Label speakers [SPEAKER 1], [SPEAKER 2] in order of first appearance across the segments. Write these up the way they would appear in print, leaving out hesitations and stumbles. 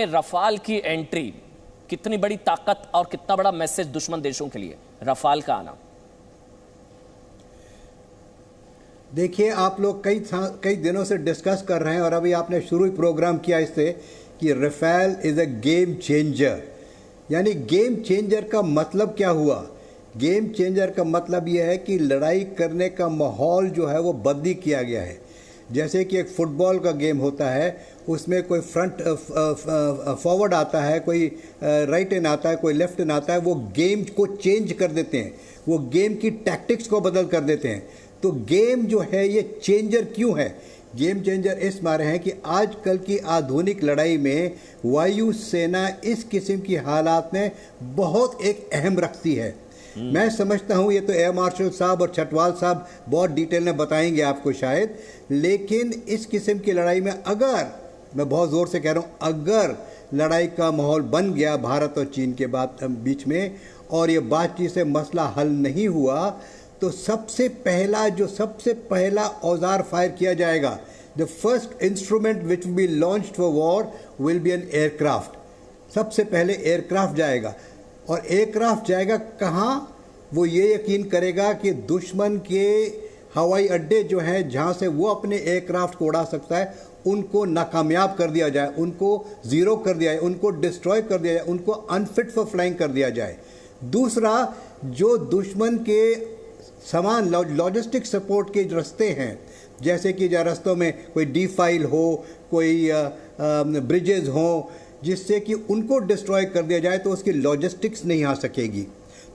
[SPEAKER 1] Rafale की entry कितनी बड़ी ताकत और कितना बड़ा मैसेज दुश्मन देशों के लिए रफाल का आना?
[SPEAKER 2] देखिए, आप लोग कई दिनों से डिस्कस कर रहे हैं और अभी आपने शुरू ही प्रोग्राम किया इससे कि Rafale is a game changer. यानी गेम चेंजर का मतलब क्या हुआ? गेम चेंजर का मतलब यह है कि लड़ाई करने का माहौल जो है वो बदली किया गया है। जैसे कि एक फुटबॉल का गेम होता है, उसमें कोई फ्रंट फॉरवर्ड आता है, कोई राइट इन आता है, कोई लेफ्ट इन आता है, वो गेम को चेंज कर देते हैं, वो गेम की टैक्टिक्स को बदल कर देते हैं। तो गेम जो है ये चेंजर क्यों है? गेम चेंजर इस मारे हैं कि आजकल की आधुनिक लड़ाई में वायु सेना इस किस्म की हालात में बहुत एक अहम रखती है। मैं समझता हूं ये तो एयर मार्शल साहब और छटवाल साहब बहुत डिटेल में बताएंगे आपको शायद, लेकिन इस किस्म की लड़ाई में अगर, मैं बहुत ज़ोर से कह रहा हूं, अगर लड़ाई का माहौल बन गया भारत और चीन के बीच में और ये बातचीत से मसला हल नहीं हुआ, तो सबसे पहला औजार फायर किया जाएगा, the first instrument which will be launched for war will be an aircraft. सबसे पहले एयरक्राफ्ट जाएगा। और एयरक्राफ्ट जाएगा कहाँ? वो ये यकीन करेगा कि दुश्मन के हवाई अड्डे जो हैं जहाँ से वो अपने एयरक्राफ्ट को उड़ा सकता है, उनको नाकामयाब कर दिया जाए, उनको ज़ीरो कर दिया जाए, उनको डिस्ट्रॉय कर दिया जाए, उनको अनफिट फॉर फ्लाइंग कर दिया जाए। दूसरा, जो दुश्मन के समान लॉजिस्टिक सपोर्ट के रास्ते हैं, जैसे कि जो रास्तों में कोई डिफाइल हो, कोई ब्रिजेज हो, जिससे कि उनको डिस्ट्रॉय कर दिया जाए तो उसकी लॉजिस्टिक्स नहीं आ सकेगी,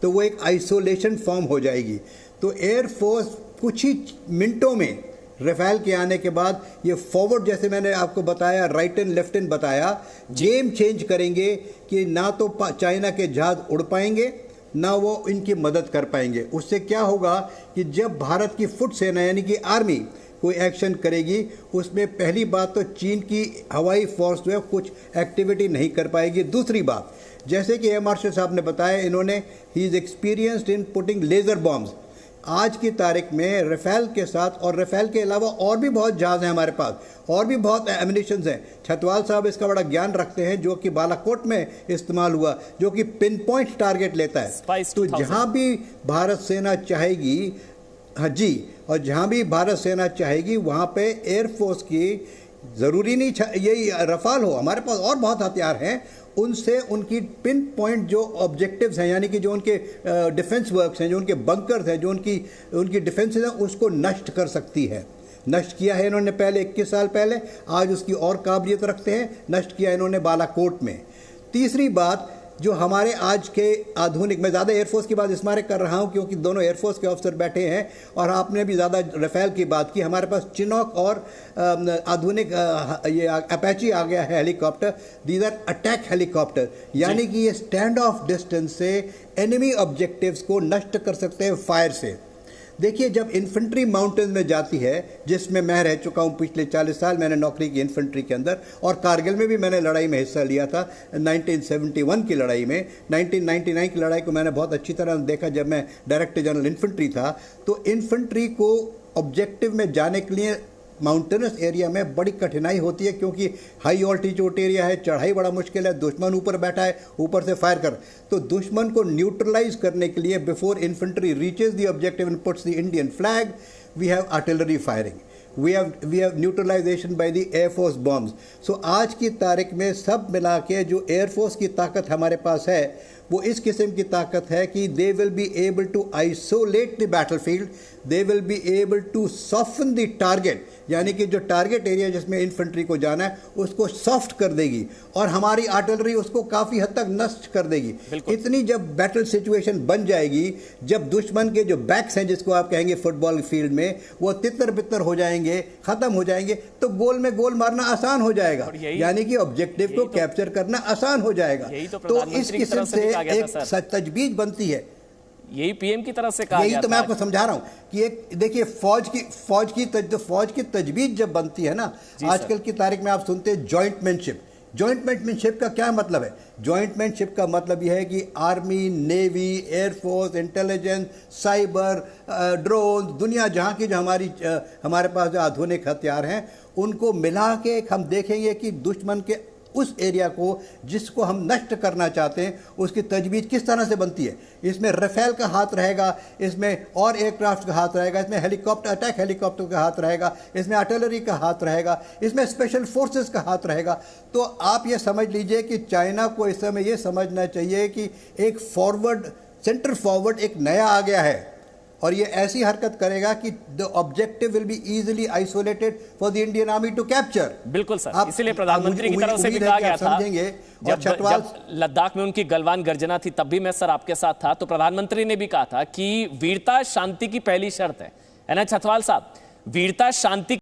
[SPEAKER 2] तो वो एक आइसोलेशन फॉर्म हो जाएगी। तो एयरफोर्स कुछ ही मिनटों में रफाल के आने के बाद ये फॉरवर्ड, जैसे मैंने आपको बताया, राइट इन लेफ्ट इन बताया, गेम चेंज करेंगे कि ना तो चाइना के जहाज उड़ पाएंगे ना वो इनकी मदद कर पाएंगे। उससे क्या होगा कि जब भारत की फुट सेना यानी कि आर्मी कोई एक्शन करेगी, उसमें पहली बात तो चीन की हवाई फोर्स जो है कुछ एक्टिविटी नहीं कर पाएगी। दूसरी बात, जैसे कि एयर मार्शल साहब ने बताया, इन्होंने he is experienced in putting laser bombs. आज की तारीख में रफाल के साथ, और रफाल के अलावा और भी बहुत जहाज़ हैं हमारे पास, और भी बहुत एमिनेशंस हैं। छतवाल साहब इसका बड़ा ज्ञान रखते हैं, जो कि बालाकोट में इस्तेमाल हुआ, जो कि पिन पॉइंट टारगेट लेता है। तो जहाँ भी भारत सेना चाहेगी, हाँ जी, और जहाँ भी भारत सेना चाहेगी वहाँ पे एयरफोर्स की ज़रूरी नहीं यही रफाल हो, हमारे पास और बहुत हथियार हैं, उनसे उनकी पिन पॉइंट जो ऑब्जेक्टिव्स हैं, यानी कि जो उनके डिफेंस वर्क्स हैं, जो उनके बंकर्स हैं, जो उनकी डिफेंसेस हैं, उसको नष्ट कर सकती है। नष्ट किया है इन्होंने पहले 21 साल पहले, आज उसकी और काबिलियत रखते हैं। नष्ट किया इन्होंने बालाकोट में। तीसरी बात, जो हमारे आज के आधुनिक, मैं ज़्यादा एयरफोर्स की बात इसमारे कर रहा हूँ क्योंकि दोनों एयरफोर्स के ऑफिसर बैठे हैं, और आपने भी ज़्यादा रफाल की बात की। हमारे पास चिनॉक और आधुनिक ये अपैची आ गया है helicopter. These are attack helicopter, यानी कि ये स्टैंड ऑफ डिस्टेंस से एनिमी ऑब्जेक्टिव्स को नष्ट कर सकते हैं फायर से। देखिए, जब इन्फेंट्री माउंटेन में जाती है, जिसमें मैं रह चुका हूँ पिछले 40 साल, मैंने नौकरी की इन्फेंट्री के अंदर, और कारगिल में भी मैंने लड़ाई में हिस्सा लिया था 1971 की लड़ाई में। 1999 की लड़ाई को मैंने बहुत अच्छी तरह देखा जब मैं डायरेक्टर जनरल इन्फेंट्री था। तो इन्फेंट्री को ऑब्जेक्टिव में जाने के लिए माउंटेनस एरिया में बड़ी कठिनाई होती है, क्योंकि हाई ऑल्टीट्यूड एरिया है, चढ़ाई बड़ा मुश्किल है, दुश्मन ऊपर बैठा है, ऊपर से फायर कर। तो दुश्मन को न्यूट्रलाइज करने के लिए before infantry reaches the objective and puts the Indian flag, we have artillery firing, we have neutralisation by the air force bombs. So आज की तारीख में सब मिला के जो एयरफोर्स की ताकत हमारे पास है, वो इस किस्म की ताकत है कि they will be able to isolate the battlefield, they will be able to soften the target, यानी कि जो टारगेट एरिया जिसमें इन्फेंट्री को जाना है उसको सॉफ्ट कर देगी, और हमारी आर्टिलरी उसको काफ़ी हद तक नष्ट कर देगी। इतनी जब बैटल सिचुएशन बन जाएगी, जब दुश्मन के जो बैक्स हैं, जिसको आप कहेंगे फुटबॉल फील्ड में, वो तितर बितर हो जाएंगे, ख़त्म हो जाएंगे, तो गोल में गोल मारना आसान हो जाएगा, यानी कि ऑब्जेक्टिव को कैप्चर करना आसान हो जाएगा। तो इस किस्म से एक तजवीज़ बनती है।
[SPEAKER 1] यही पीएम की तरफ से कहा
[SPEAKER 2] यही तो मैं आपको समझा रहा हूं कि एक देखिए, फौज की तजवीज़ जब बनती है ना, आजकल की तारीख में आप सुनते हैं जॉइंटमैनशिप। जॉइंटमैनशिप का क्या मतलब है? जॉइंटमैनशिप का मतलब यह है कि army, navy, air force, intelligence, cyber, drone, दुनिया जहाँ की जो हमारे पास जो आधुनिक हथियार हैं, उनको मिला के हम देखेंगे कि दुश्मन के उस एरिया को जिसको हम नष्ट करना चाहते हैं उसकी तजवीज़ किस तरह से बनती है। इसमें राफेल का हाथ रहेगा, इसमें और एयरक्राफ्ट का हाथ रहेगा, इसमें हेलीकॉप्टर, अटैक हेलीकॉप्टर का हाथ रहेगा, इसमें आर्टिलरी का हाथ रहेगा, इसमें स्पेशल फोर्सेस का हाथ रहेगा। तो आप ये समझ लीजिए कि चाइना को इस समय ये समझना चाहिए कि एक फॉरवर्ड, सेंटर फॉरवर्ड एक नया आ गया है और ये ऐसी हरकत करेगा कि the objective will be easily isolated for the Indian army to capture.
[SPEAKER 1] बिल्कुल सर, इसीलिए प्रधानमंत्री की तरफ से भी कहा गया था, जब लद्दाख में उनकी गलवान गर्जना थी तब भी मैं सर आपके साथ था, तो प्रधानमंत्री ने भी कहा था कि वीरता शांति की पहली शर्त है ना छतवाल साहब, वीरता शांति